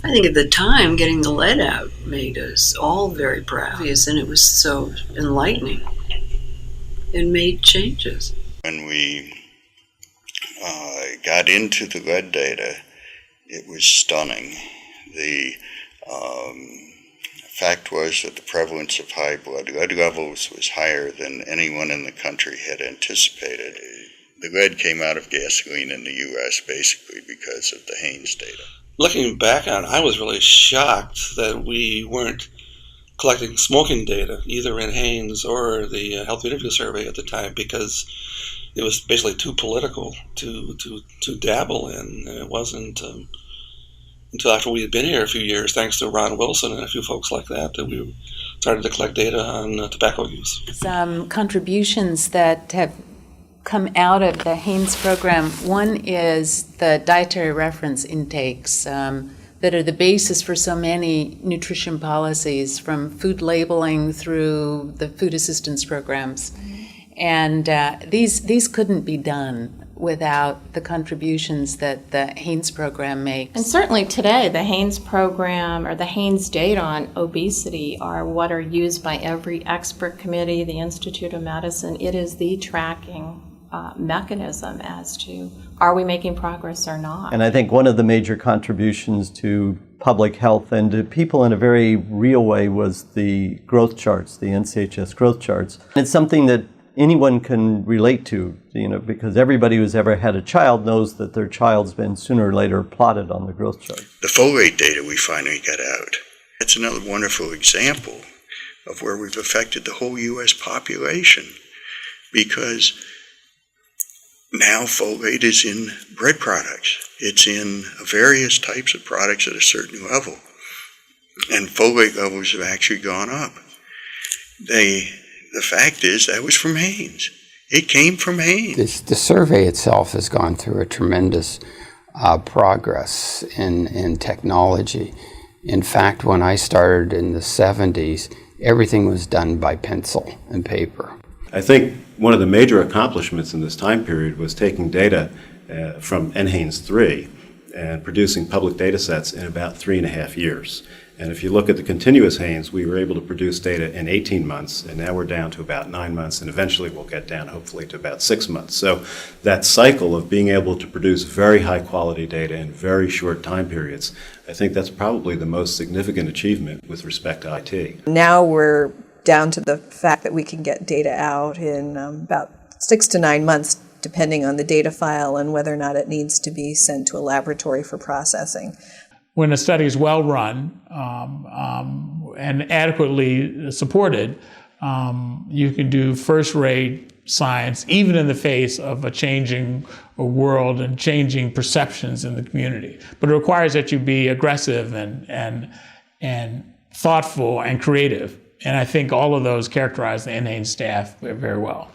I think at the time, getting the lead out made us all very proud, and it was so enlightening. It made changes. When we got into the lead data, it was stunning. The fact was that the prevalence of high blood lead levels was higher than anyone in the country had anticipated. The lead came out of gasoline in the U.S. basically because of the HANES data. Looking back on it, I was really shocked that we weren't collecting smoking data, either in HANES or the Health Interview Survey at the time, because it was basically too political to dabble in, and it wasn't until after we had been here a few years, thanks to Ron Wilson and a few folks like that, that we started to collect data on tobacco use. Some contributions that have come out of the HANES program. One is the dietary reference intakes that are the basis for so many nutrition policies, from food labeling through the food assistance programs. And these couldn't be done without the contributions that the HANES program makes. And certainly today, the HANES program or the HANES data on obesity are what are used by every expert committee, the Institute of Medicine. It is the tracking mechanism as to are we making progress or not. And I think one of the major contributions to public health and to people in a very real way was the growth charts, the NCHS growth charts. It's something that anyone can relate to, because everybody who's ever had a child knows that their child's been sooner or later plotted on the growth chart. The folate data we finally got out, that's another wonderful example of where we've affected the whole U.S. population, because now folate is in bread products. It's in various types of products at a certain level. And folate levels have actually gone up. The fact is that was from HANES. It came from HANES. The survey itself has gone through a tremendous progress in technology. In fact, when I started in the 70s, everything was done by pencil and paper. I think one of the major accomplishments in this time period was taking data from NHANES 3 and producing public data sets in about 3.5 years. And if you look at the continuous HANES, we were able to produce data in 18 months, and now we're down to about 9 months, and eventually we'll get down, hopefully, to about 6 months. So that cycle of being able to produce very high-quality data in very short time periods, I think that's probably the most significant achievement with respect to IT. Now we're down to the fact that we can get data out in about 6 to 9 months, depending on the data file and whether or not it needs to be sent to a laboratory for processing. When a study is well run and adequately supported, you can do first-rate science, even in the face of a changing world and changing perceptions in the community. But it requires that you be aggressive and thoughtful and creative. And I think all of those characterize the NHANES staff very well.